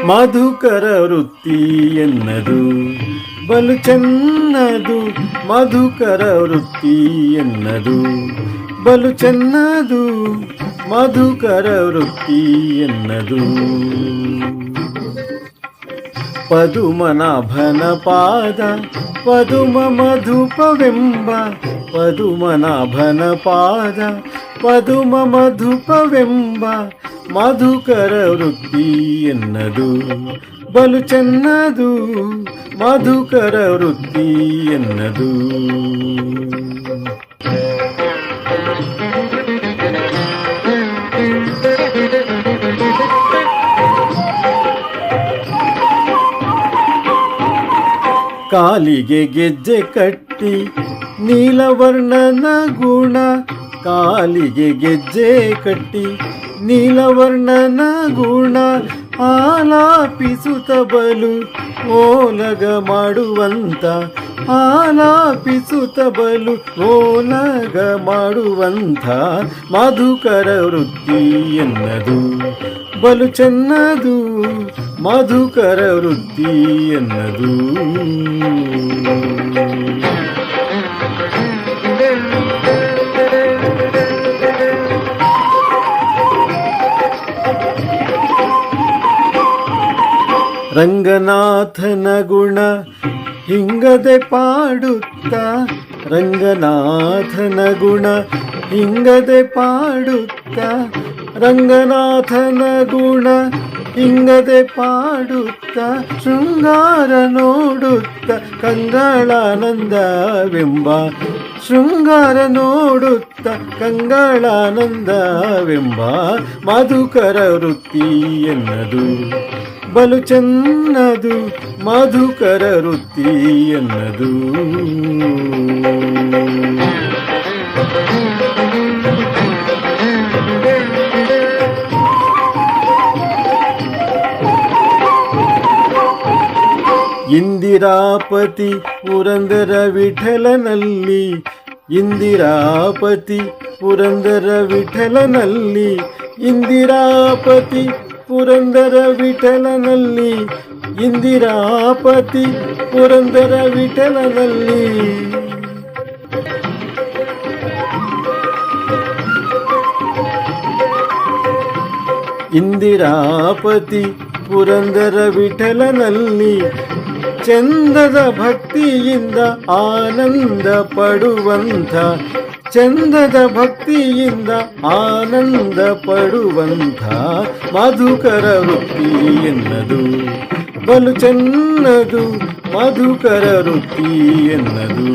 ಮಧುಕರ ವೃತ್ತಿ ಎನ್ನದು ಬಲು ಚೆನ್ನದು, ಮಧುಕರ ವೃತ್ತಿ ಎನ್ನದು ಬಲು ಚೆನ್ನದು, ಮಧುಕರ ವೃತ್ತಿ ಎನ್ನದು. ಪದುಮನಾಭನ ಪಾದ ಪದುಮ ಮಧುಪವೆಂಬ, ಪದುಮನಾಭನ ಪಾದ ಪದುಮ ಮಧುಪವೆಂಬ, ಮಧುಕರ ವೃತ್ತಿ ಎನ್ನದು ಬಲು ಚೆನ್ನದು, ಮಧುಕರ ವೃತ್ತಿ ಎನ್ನದು. ಕಾಲಿಗೆ ಗೆಜ್ಜೆ ಕಟ್ಟಿ ನೀಲವರ್ಣನ ಗುಣ, ಕಾಲಿಗೆ ಗೆಜ್ಜೆ ಕಟ್ಟಿ ನೀಲವರ್ಣನ ಗುಣ, ಆಲಾಪಿಸುತ್ತ ಬಲು ಓಲಗ ಮಾಡುವಂತ, ಆಲಾಪಿಸುತ್ತ ಬಲು ಓಲಗ ಮಾಡುವಂಥ, ಮಧುಕರ ವೃತ್ತಿ ಎನ್ನದು ಬಲು ಚೆನ್ನದು, ಮಧುಕರ ವೃತ್ತಿ ಎನ್ನದು. ರಂಗನಾಥನ ಗುಣ ಹಿಂಗದೆ ಪಾಡುತ್ತ, ರಂಗನಾಥನ ಗುಣ ಹಿಂಗದೆ ಪಾಡುತ್ತ, ರಂಗನಾಥನ ಗುಣ ಹಿಂಗದೆ ಪಾಡುತ್ತ, ಶೃಂಗಾರ ನೋಡುತ್ತ ಕಂಗಳಾನಂದವೆಂಬ, ಶೃಂಗಾರ ನೋಡುತ್ತ ಕಂಗಳಾನಂದವೆಂಬ, ಮಧುಕರ ವೃತ್ತಿ ಎನ್ನದು ಬಲು ಚೆನ್ನದು, ಮಧುಕರ ವೃತ್ತಿ ಎನ್ನದು. ಇಂದಿರಾಪತಿ ಪುರಂದರ ವಿಠಲನಲ್ಲಿ, ಇಂದಿರಾಪತಿ ಪುರಂದರ ವಿಠಲನಲ್ಲಿ, ಇಂದಿರಾಪತಿ ಪುರಂದರ ವಿಠಲನಲ್ಲಿ, ಇಂದಿರಾಪತಿ ಪುರಂದರ ವಿಠಲನಲ್ಲಿ. ಇಂದಿರಾಪತಿ ಪುರಂದರ ವಿಠಲನಲ್ಲಿ, ಚಂದದ ಭಕ್ತಿಯಿಂದ ಆನಂದ ಪಡುವಂಥ, ಚಂದದ ಭಕ್ತಿಯಿಂದ ಆನಂದ ಪಡುವಂಥ, ಮಧುಕರ ವೃತ್ತಿ ಎನ್ನದು ಬಲು ಚೆನ್ನದು, ಮಧುಕರ ವೃತ್ತಿ ಎನ್ನದು.